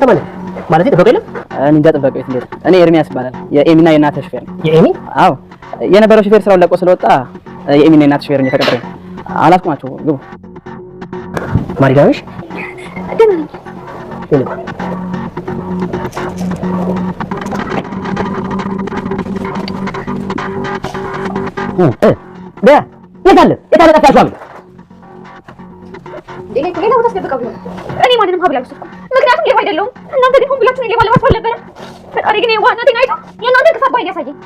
አንተ ማለት ጥበቃ የለም? እኔ እንጃ ጥበቃ የት እንዴት? እኔ ኤርሚያስ ይባላል። የኤሚና የእናትህ ሹፌር ነኝ። የኤሚ? አዎ የነበረው ሹፌር ስራውን ለቆ ስለወጣ የኤሚና የእናትህ ሹፌር ነኝ ተቀጥሬ። አላስቆማችሁ ግቡ። ማሪጋሽ ደህና ነኝ። የታለ ጠፋችሁ? ሌላ ቦታ አስደብቀው ቢሆን እኔ ማንንም ሀብል አልወሰድኩም። ምክንያቱም ሌባ አይደለሁም። እናንተ ግን ሆን ብላችሁ ሌባ ለማስባል ነበረ። ፈጣሪ ግን የዋህነቴን አይቶ የእናንተ ክፋት ባይን ያሳየኝ።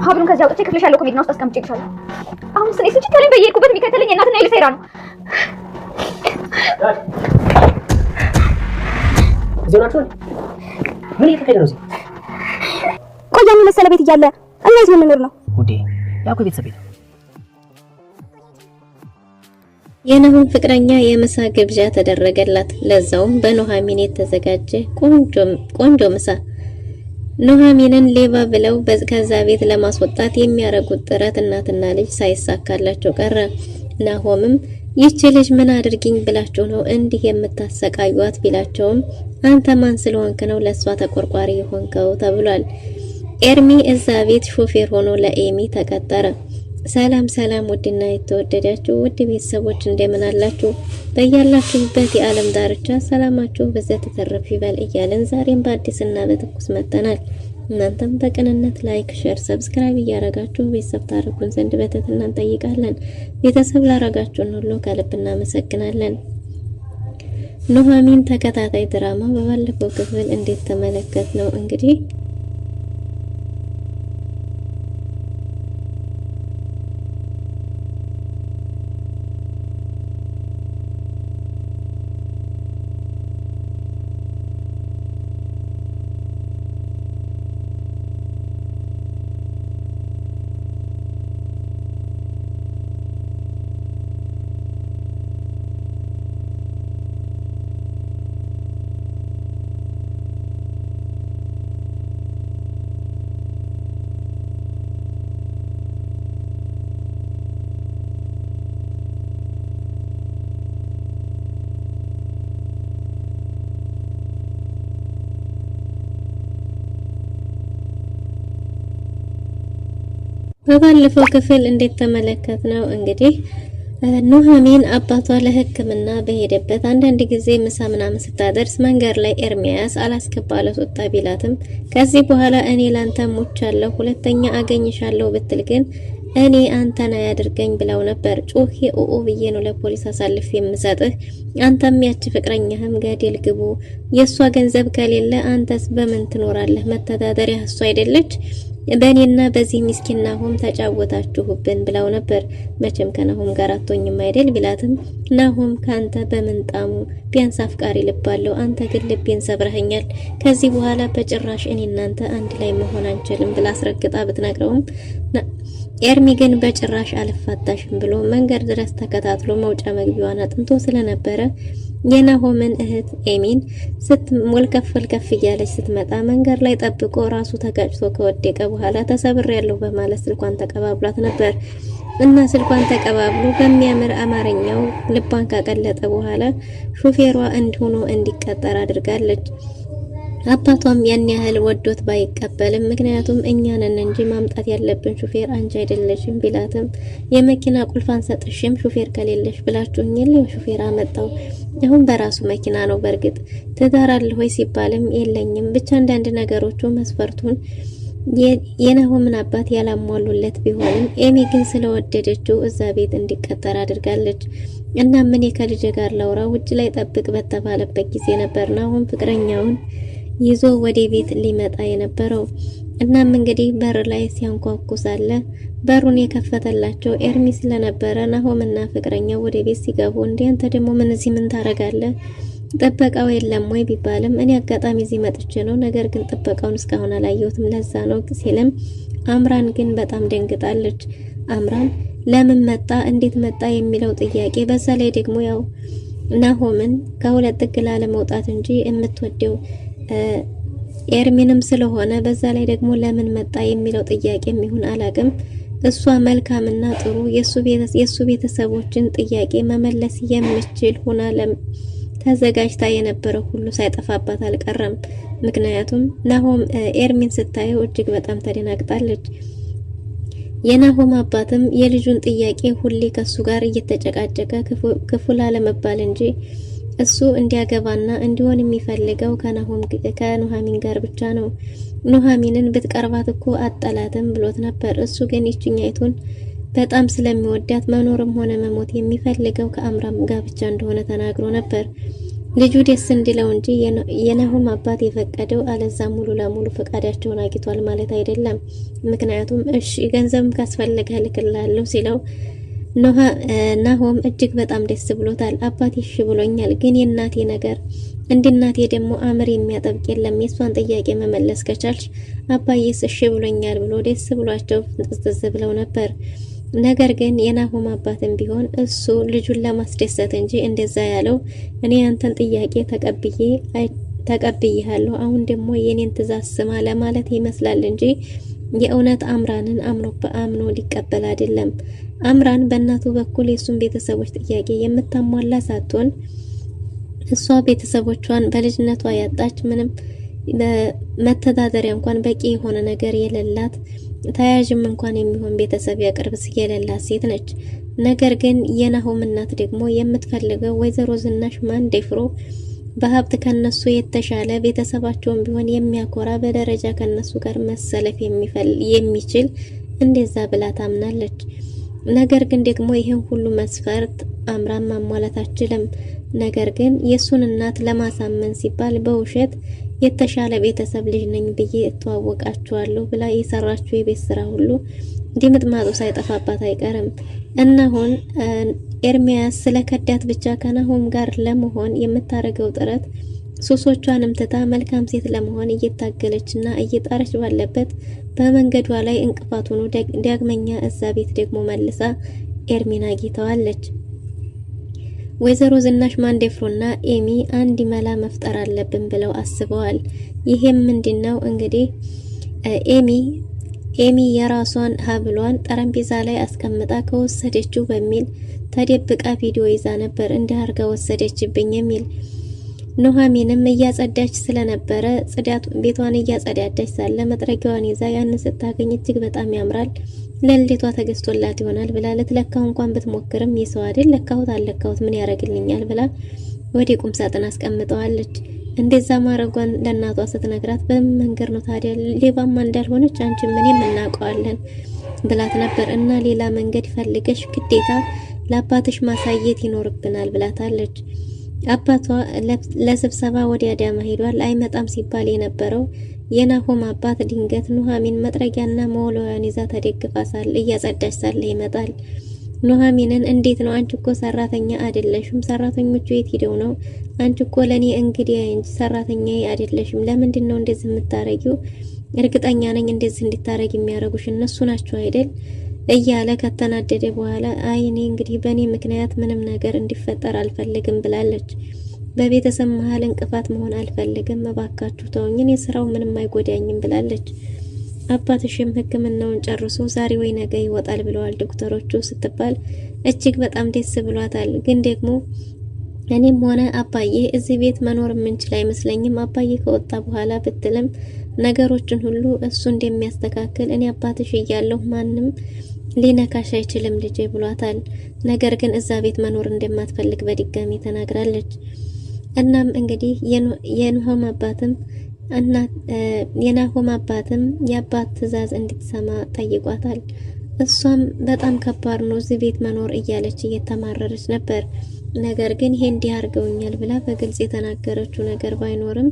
ሀብሉን ከዚያ አውጥቼ ክፍልሽ ያለው ኮሜዲና ውስጥ አስቀምጬልሻለሁ። አሁን ስኔ ስንችት ያለኝ በየሄድኩበት የሚከተለኝ የእናትና የልጅ ሴራ ነው። እዚህ ናችሁ? ምን እየተካሄደ ነው እዚህ? ቆያን መሰለ ቤት እያለ እና የት የምንኖር ነው? ጉዴ ያው ቤተሰብ ቤት። የናሆም ፍቅረኛ የምሳ ግብዣ ተደረገላት። ለዛውም በኑሐሚን የተዘጋጀ ቆንጆ ምሳ። ኑሐሚንን ሌባ ብለው ከዛ ቤት ለማስወጣት የሚያረጉት ጥረት እናትና ልጅ ሳይሳካላቸው ቀረ። ናሆምም ይህች ልጅ ምን አድርጊኝ ብላችሁ ነው እንዲህ የምታሰቃዩት ቢላቸውም አንተ ማን ስለሆንክ ነው ለሷ ተቆርቋሪ የሆንከው ተብሏል። ኤርሚ እዛ ቤት ሾፌር ሆኖ ለኤሚ ተቀጠረ። ሰላም ውድና የተወደዳችሁ ውድ ቤተሰቦች እንደምን አላችሁ? በያላችሁበት የዓለም ዳርቻ ሰላማችሁ በዘት ተተረፍ ይበል እያለን ዛሬም በአዲስና በትኩስ መጥተናል። እናንተም በቅንነት ላይክ፣ ሼር፣ ሰብስክራይብ እያረጋችሁ ቤተሰብ ታረጉን ዘንድ በትህትና እንጠይቃለን። ቤተሰብ ላረጋችሁን ሁሉ ከልብ እናመሰግናለን። ኑሐሚን ተከታታይ ድራማ በባለፈው ክፍል እንዴት ተመለከት ነው እንግዲህ በባለፈው ክፍል እንዴት ተመለከት ነው እንግዲህ ኑሐሚን አባቷ ለሕክምና በሄደበት አንዳንድ ጊዜ ምሳ ምናምን ስታደርስ መንገድ ላይ ኤርሚያስ አላስከባለ ወጣ ቢላትም ከዚህ በኋላ እኔ ላንተ ሞቻለሁ ሁለተኛ አገኝሻለሁ ብትል ግን እኔ አንተና ያድርገኝ ብለው ነበር። ጮሄ ኦኦ ብዬ ነው ለፖሊስ አሳልፍ የምሰጥህ። አንተም ያቺ ፍቅረኛህም ገደል ግቡ። የሷ ገንዘብ ከሌለ አንተስ በምን ትኖራለህ? መተዳደሪያ እሷ አይደለች? በእኔና በዚህ ምስኪን ናሆም ተጫወታችሁብን ብለው ነበር። መቼም ከናሆም ጋር አትሆኝም አይደል ቢላትም ናሆም ካንተ በምንጣሙ ቢያንስ አፍቃሪ ልባለው፣ አንተ ግን ልቤን ሰብረኸኛል። ከዚህ በኋላ በጭራሽ እኔ እናንተ አንድ ላይ መሆን አንችልም ብላ አስረግጣ ብትነግረውም ኤርሚ ግን በጭራሽ አልፋታሽም ብሎ መንገድ ድረስ ተከታትሎ መውጫ መግቢያዋን አጥንቶ ስለነበረ የናሆምን እህት ኤሚን ወልከፍ እያለች ስትመጣ መንገድ ላይ ጠብቆ ራሱ ተጋጭቶ ከወደቀ በኋላ ተሰብሬያለሁ በማለት ስልኳን ተቀባብሏት ነበር እና ስልኳን ተቀባብሎ በሚያምር አማርኛው ልቧን ካቀለጠ በኋላ ሹፌሯ እንዲሆኖ እንዲቀጠር አድርጋለች። አባቷም ያን ያህል ወዶት ባይቀበልም ምክንያቱም እኛንን እንጂ ማምጣት ያለብን ሹፌር አንቺ አይደለሽም ቢላትም የመኪና ቁልፋን ሰጥሽም ሹፌር ከሌለሽ ብላችሁኝ የለው ሹፌር አመጣው። አሁን በራሱ መኪና ነው። በርግጥ ትዳር አለ ሆይ ሲባልም የለኝም ብቻ አንዳንድ ነገሮቹ መስፈርቱን የናሆምን አባት ያላሟሉለት ቢሆንም ኤሚ ግን ስለወደደችው እዛ ቤት እንዲቀጠር አድርጋለች። እና ምን ከልጅ ጋር ላውራ ውጭ ላይ ጠብቅ በተባለበት ጊዜ ነበር ናሆም ፍቅረኛውን ይዞ ወደ ቤት ሊመጣ የነበረው። እናም እንግዲህ በር ላይ ሲያንኳኩ ሳለ በሩን የከፈተላቸው ኤርሚ ስለነበረ ናሆምና ፍቅረኛው ወደ ቤት ሲገቡ እንዴ አንተ ደግሞ ምን ታረጋለህ? ጥበቃው የለም ወይ ቢባልም እኔ አጋጣሚ እዚህ መጥቼ ነው፣ ነገር ግን ጥበቃውን እስካሁን አላየሁትም ለዛ ነው ሲልም አምራን ግን በጣም ደንግጣለች። አምራን ለምን መጣ እንዴት መጣ የሚለው ጥያቄ በዛ ላይ ደግሞ ያው ናሆምን ከሁለት ጥግ ላለመውጣት እንጂ የምትወደው ኤርሚንም ስለሆነ በዛ ላይ ደግሞ ለምን መጣ የሚለው ጥያቄ የሚሆን አላቅም እሷ መልካምና ጥሩ የሱ ቤተሰቦችን ጥያቄ መመለስ የምትችል ሆና ተዘጋጅታ የነበረው ሁሉ ሳይጠፋባት አልቀረም። ምክንያቱም ናሆም ኤርሚን ስታየው እጅግ በጣም ተደናግጣለች። የናሆም አባትም የልጁን ጥያቄ ሁሌ ከሱ ጋር እየተጨቃጨቀ ክፉ ላለመባል እንጂ እሱ እንዲያገባና እንዲሆን የሚፈልገው ከኑሐሚን ጋር ብቻ ነው። ኑሐሚንን ብትቀርባት እኮ አጠላትም ብሎት ነበር። እሱ ግን ይችኛይቱን በጣም ስለሚወዳት መኖርም ሆነ መሞት የሚፈልገው ከአምራም ጋር ብቻ እንደሆነ ተናግሮ ነበር። ልጁ ደስ እንዲለው እንጂ የናሆም አባት የፈቀደው አለዛ ሙሉ ለሙሉ ፈቃዳቸውን አግኝቷል ማለት አይደለም። ምክንያቱም እሺ ገንዘብም ካስፈለገ ልክላለሁ ሲለው ናሆም እጅግ በጣም ደስ ብሎታል። አባቴ እሺ ብሎኛል፣ ግን የእናቴ ነገር እንደ እናቴ ደግሞ አምር የሚያጠብቅ የለም። የሷን ጥያቄ መመለስ ከቻልሽ አባዬስ እሺ ብሎኛል ብሎ ደስ ብሏቸው ፍንጥዝጥዝ ብለው ነበር። ነገር ግን የናሆም አባትም ቢሆን እሱ ልጁን ለማስደሰት እንጂ እንደዛ ያለው እኔ አንተን ጥያቄ ተቀብዬሃለሁ፣ አሁን ደግሞ የኔን ትእዛዝ ስማ ለማለት ይመስላል እንጂ የእውነት አምራንን አምኖ ሊቀበል አይደለም። አምራን በእናቱ በኩል የሱን ቤተሰቦች ጥያቄ የምታሟላ ሳትሆን እሷ ቤተሰቦቿን በልጅነቷ ያጣች ምንም መተዳደሪያ እንኳን በቂ የሆነ ነገር የሌላት ተያዥም እንኳን የሚሆን ቤተሰብ ያቀርብስ የሌላት ሴት ነች። ነገር ግን የናሆም እናት ደግሞ የምትፈልገው ወይዘሮ ዝናሽ ማንዴፍሮ በሀብት ከነሱ የተሻለ ቤተሰባቸውን ቢሆን የሚያኮራ በደረጃ ከነሱ ጋር መሰለፍ የሚችል እንደዛ ብላ ታምናለች። ነገር ግን ደግሞ ይሄን ሁሉ መስፈርት አምራን ማሟላት አትችልም። ነገር ግን የሱን እናት ለማሳመን ሲባል በውሸት የተሻለ ቤተሰብ ልጅ ነኝ ብዬ እተዋወቃቸዋለሁ ብላ የሰራችው የቤት ስራ ሁሉ ድምጥማጡ ሳይጠፋባት አይቀርም። እና አሁን ኤርሚያስ ስለከዳት ብቻ ከናሆም ጋር ለመሆን የምታደርገው ጥረት ሱሶቿንም ትታ መልካም ሴት ለመሆን እየታገለችና እየጣረች ባለበት በመንገዷ ላይ እንቅፋት ሆኖ ዳግመኛ እዛ ቤት ደግሞ መልሳ ኤርሚን አግኝተዋለች። ወይዘሮ ዝናሽ ማንዴፍሮና ኤሚ አንድ መላ መፍጠር አለብን ብለው አስበዋል። ይሄም ምንድነው እንግዲህ ኤሚ የራሷን ሀብሏን ጠረጴዛ ላይ አስቀምጣ ከወሰደችው በሚል ተደብቃ ቪዲዮ ይዛ ነበር። እንዲህ አርጋ ወሰደችብኝ የሚል ኑሐሚንም እያጸዳች ስለነበረ ቤቷን እያጸዳዳች ሳለ መጥረጊያዋን ይዛ ያን ስታገኝ እጅግ በጣም ያምራል፣ ለልደቷ ተገዝቶላት ይሆናል ብላ ልትለካው እንኳን ብትሞክርም የሰው አይደል ለካሁት አለካሁት ምን ያደርግልኛል ብላ ወደ ቁም ሳጥን አስቀምጠዋለች። እንደዛ ማረጓን ለእናቷ ስትነግራት በምን መንገድ ነው ታዲያ ሌባማ እንዳልሆነች አንቺ ምንም እናውቀዋለን ብላት ነበር። እና ሌላ መንገድ ፈልገሽ ግዴታ ለአባትሽ ማሳየት ይኖርብናል ብላታለች። አባቷ ለስብሰባ ወደ አዳማ ሄዷል። አይመጣም ሲባል የነበረው የናሆም አባት ድንገት ኑሐሚን መጥረጊያና መወልወያን ይዛ ተደግፋ ሳለ እያጸዳች ሳለ ይመጣል። ኑሐሚንን እንዴት ነው አንቺ እኮ ሰራተኛ አይደለሽም፣ ሰራተኞቹ የት ሄደው ነው? አንቺ እኮ ለኔ እንግዲህ እንጂ ሰራተኛዬ አይደለሽም፣ ለምንድን ነው እንደዚህ የምታረጊው? እርግጠኛ ነኝ እንደዚህ እንድታረጊ የሚያረጉሽ እነሱ ናቸው አይደል እያለ ከተናደደ በኋላ አይ እኔ እንግዲህ በእኔ ምክንያት ምንም ነገር እንዲፈጠር አልፈልግም ብላለች። በቤተሰብ መሀል እንቅፋት መሆን አልፈልግም፣ እባካችሁ ተውኝ፣ የስራው ምንም አይጎዳኝም ብላለች። አባትሽም ሕክምናውን ጨርሶ ዛሬ ወይ ነገ ይወጣል ብለዋል ዶክተሮቹ ስትባል እጅግ በጣም ደስ ብሏታል። ግን ደግሞ እኔም ሆነ አባዬ እዚህ ቤት መኖር የምንችል አይመስለኝም፣ አባዬ ከወጣ በኋላ ብትልም ነገሮችን ሁሉ እሱ እንደሚያስተካክል እኔ አባትሽ እያለሁ ማንም ሊነካሽ አይችልም ልጄ ብሏታል። ነገር ግን እዛ ቤት መኖር እንደማትፈልግ በድጋሚ ተናግራለች። እናም እንግዲህ የናሆም አባትም የአባት ትዕዛዝ እንድትሰማ ጠይቋታል። እሷም በጣም ከባድ ነው እዚህ ቤት መኖር እያለች እየተማረረች ነበር። ነገር ግን ይሄ እንዲህ አድርገውኛል ብላ በግልጽ የተናገረችው ነገር ባይኖርም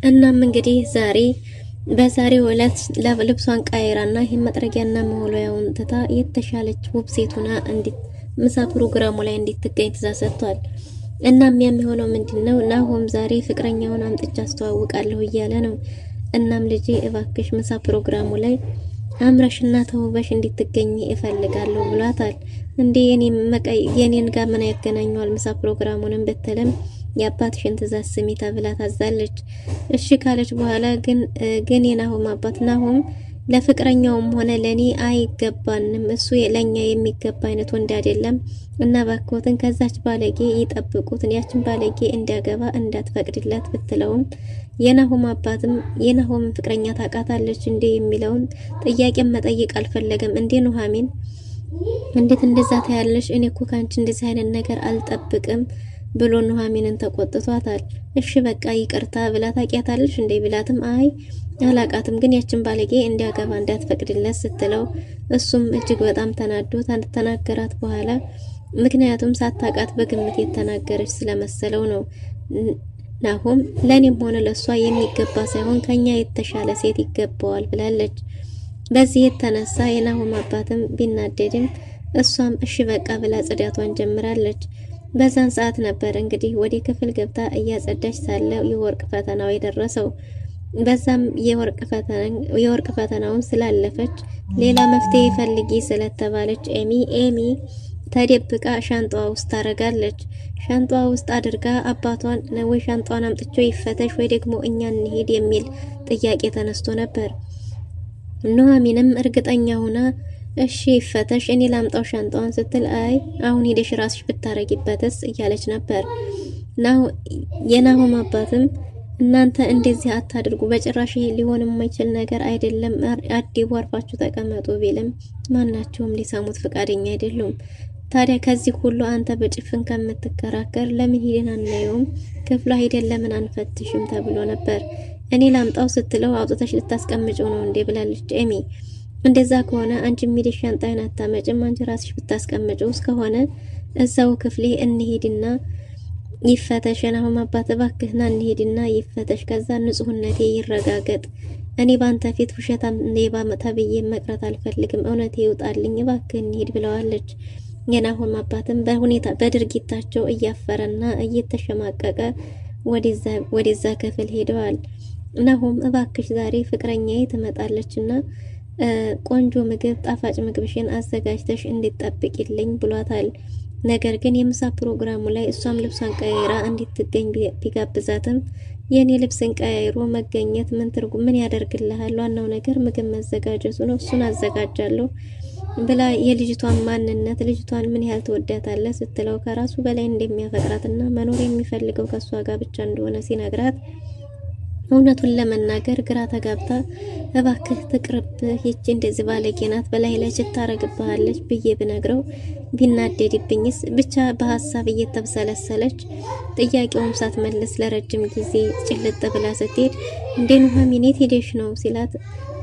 እናም እንግዲህ ዛሬ በዛሬው ዕለት ልብሷን ቀይራና ይሄን መጥረጊያና መወልወያውን ትታ የተሻለች ውብ ሴት ሆና ምሳ ፕሮግራሙ ላይ እንድትገኝ ትዕዛዝ ሰጥቷል። እናም የሚሆነው ምንድነው ናሆም ዛሬ ፍቅረኛውን አምጥቻ አስተዋውቃለሁ እያለ ነው። እናም ልጄ እባክሽ ምሳ ፕሮግራሙ ላይ አምረሽና ተውበሽ እንድትገኝ እፈልጋለሁ ብሏታል። እንዴ የኔን ጋር ምን ያገናኘዋል ምሳ ፕሮግራሙንም ብትልም የአባትሽን ትዕዛዝ ስሚ ተብላ ታዛለች። እሺ ካለች በኋላ ግን የናሆም አባት ናሆም ለፍቅረኛውም ሆነ ለኔ አይገባንም፣ እሱ ለኛ የሚገባ አይነት ወንድ አይደለም እና ባኮትን ከዛች ባለጌ ይጠብቁትን ያችን ባለጌ እንዲያገባ እንዳትፈቅድላት ብትለውም የናሆም አባትም የናሆም ፍቅረኛ ታውቃታለች እንዴ የሚለውን ጥያቄ መጠየቅ አልፈለገም። እንዴ ኑሐሚን እንዴት እንደዛ ታያለሽ? እኔ እኮ ካንቺ እንደዚህ አይነት ነገር አልጠብቅም ብሎ ኑሐሚንን ተቆጥቷታል። እሺ በቃ ይቅርታ ብላ ታውቂያታለሽ እንዴ ብላትም አይ አላቃትም፣ ግን ያችን ባለጌ እንዲያገባ እንዳትፈቅድለት ስትለው እሱም እጅግ በጣም ተናዶ ተናገራት። በኋላ ምክንያቱም ሳታቃት በግምት የተናገረች ስለመሰለው ነው። ናሆም ለኔም ሆነ ለሷ የሚገባ ሳይሆን ከኛ የተሻለ ሴት ይገባዋል ብላለች። በዚህ የተነሳ የናሆም አባትም ቢናደድም እሷም እሺ በቃ ብላ ጽዳቷን ጀምራለች። በዛን ሰዓት ነበር እንግዲህ ወደ ክፍል ገብታ እያጸዳች ሳለ የወርቅ ፈተናው የደረሰው። በዛም የወርቅ ፈተናውን ስላለፈች ሌላ መፍትሄ ፈልጊ ስለተባለች ኤሚ ተደብቃ ሻንጣዋ ውስጥ ታረጋለች። ሻንጣዋ ውስጥ አድርጋ አባቷን ወይ ሻንጣዋን አምጥቾ ይፈተሽ ወይ ደግሞ እኛ እንሄድ የሚል ጥያቄ ተነስቶ ነበር። ኑሐሚንም እርግጠኛ ሆና እሺ ይፈተሽ እኔ ላምጣው ሻንጣዋን ስትል አይ አሁን ሄደሽ ራስሽ ብታረጊበትስ እያለች ነበር። የናሆም አባትም እናንተ እንደዚህ አታድርጉ፣ በጭራሽ ይሄ ሊሆን የማይችል ነገር አይደለም፣ አዲቡ አርፋችሁ ተቀመጡ ቢልም ማናቸውም ሊሰሙት ፈቃደኛ አይደሉም። ታዲያ ከዚህ ሁሉ አንተ በጭፍን ከምትከራከር ለምን ሄደን አናየውም? ክፍሏ ሄደን ለምን አንፈትሽም ተብሎ ነበር። እኔ ላምጣው ስትለው አውጥተሽ ልታስቀምጪው ነው እንዴ ብላለች ኤሚ። እንደዛ ከሆነ አንቺ ሄደሽ ሻንጣዬን አታመጭም፣ አንቺ ራስሽ ብታስቀምጪው እስከሆነ እዛው ክፍሌ እንሄድና ይፈተሽ። ናሆም አባት እባክህና እንሄድና ይፈተሽ፣ ከዛ ንጹህነቴ ይረጋገጥ። እኔ ባንተ ፊት ውሸታም ሌባ ተብዬ መቅረት አልፈልግም፣ እውነቴ ይውጣልኝ፣ እባክህ እንሄድ ብለዋለች። የናሆም አባትም በድርጊታቸው እያፈረና እየተሸማቀቀ ወደዛ ክፍል ሄደዋል። ናሆም እባክሽ ዛሬ ፍቅረኛዬ ትመጣለችና ቆንጆ ምግብ ጣፋጭ ምግብሽን አዘጋጅተሽ እንድትጠብቂልኝ ብሏታል። ነገር ግን የምሳ ፕሮግራሙ ላይ እሷም ልብሷን ቀያይራ እንድትገኝ ቢጋብዛትም የኔ ልብስን ቀያይሮ መገኘት ምን ያደርግልሃል? ዋናው ነገር ምግብ መዘጋጀቱ ነው፣ እሱን አዘጋጃለሁ ብላ የልጅቷን ማንነት ልጅቷን ምን ያህል ትወዳታለህ ስትለው ከራሱ በላይ እንደሚያፈቅራትና መኖር የሚፈልገው ከሷ ጋር ብቻ እንደሆነ ሲነግራት እውነቱን ለመናገር ግራ ተጋብታ እባክህ ትቅርብህ፣ ይቺ እንደዚህ ባለጌ ናት በላይ ላይ ታረግብሃለች ብዬ ብነግረው ቢናደድብኝስ? ብቻ በሀሳብ እየተብሰለሰለች ጥያቄውን ሳትመልስ ለረጅም ጊዜ ጭልጥ ብላ ስትሄድ እንዴ ኑሐሚን የት ሄደሽ ነው ሲላት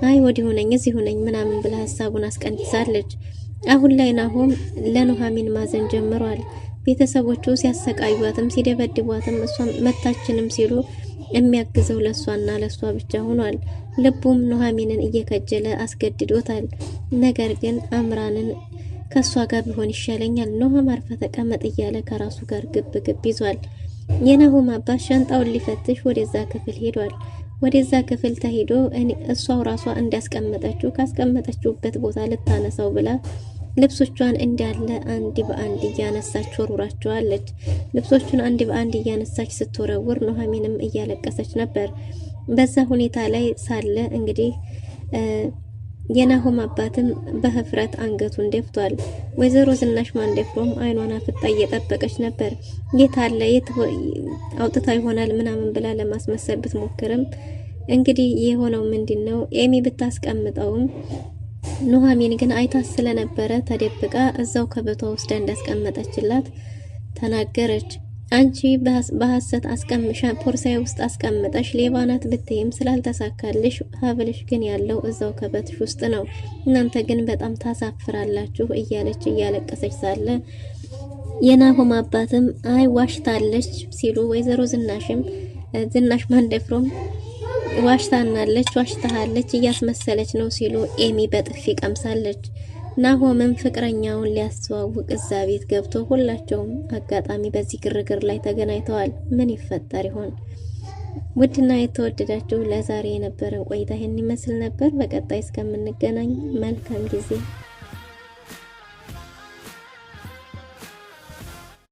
አይ ወዲሁ ነኝ እዚሁ ነኝ ምናምን ብላ ሀሳቡን አስቀንሳለች። አሁን ላይ ናሆም ለኑሐሚን ማዘን ጀምሯል። ቤተሰቦቹ ሲያሰቃዩዋትም ሲደበድቧትም እሷም መታችንም ሲሉ የሚያግዘው ለሷና ለሷ ብቻ ሆኗል። ልቡም ኑሐሚንን እየከጀለ አስገድዶታል። ነገር ግን አምራንን ከሷ ጋር ቢሆን ይሻለኛል፣ ኑሐም አርፈ ተቀመጥ እያለ ከራሱ ጋር ግብ ይዟል። የናሆም አባት ሻንጣውን ሊፈትሽ ወደዛ ክፍል ሄዷል። ወደዛ ክፍል ተሄዶ እሷው ራሷ እንዳስቀመጠችው ካስቀመጠችውበት ቦታ ልታነሳው ብላ ልብሶቿን እንዳለ አንድ በአንድ እያነሳች ወርውራቸዋለች። ልብሶቹን አንድ በአንድ እያነሳች ስትወረውር ኑሐሚንም እያለቀሰች ነበር። በዛ ሁኔታ ላይ ሳለ እንግዲህ የናሆም አባትም በህፍረት አንገቱን ደፍቷል። ወይዘሮ ዝናሽ ማንደፍሮም አይኗን አፍጣ እየጠበቀች ነበር። የት አለ የት አውጥታ ይሆናል ምናምን ብላ ለማስመሰል ብትሞክርም እንግዲህ የሆነው ምንድነው ኤሚ ብታስቀምጠውም ኑሐሚን ግን አይታ ስለነበረ ተደብቃ እዛው ከበቷ ውስጥ እንዳስቀመጠችላት ተናገረች። አንቺ በሐሰት አስቀምሻ ፖርሳይ ውስጥ አስቀምጠሽ ሌባ ናት ብትይም ስላልተሳካልሽ ሀብልሽ ግን ያለው እዛው ከበትሽ ውስጥ ነው። እናንተ ግን በጣም ታሳፍራላችሁ እያለች እያለቀሰች ሳለ የናሆም አባትም አይ ዋሽታለች ሲሉ ወይዘሮ ዝናሽም ዝናሽ ማንደፍሮም ዋሽታናለች፣ ዋሽታሃለች፣ እያስመሰለች ነው ሲሉ ኤሚ በጥፊ ቀምሳለች። ናሆምም ፍቅረኛውን ሊያስተዋውቅ እዛ ቤት ገብቶ ሁላቸውም አጋጣሚ በዚህ ግርግር ላይ ተገናኝተዋል። ምን ይፈጠር ይሆን? ውድና የተወደዳችሁ ለዛሬ የነበረን ቆይታ ይህን ይመስል ነበር። በቀጣይ እስከምንገናኝ መልካም ጊዜ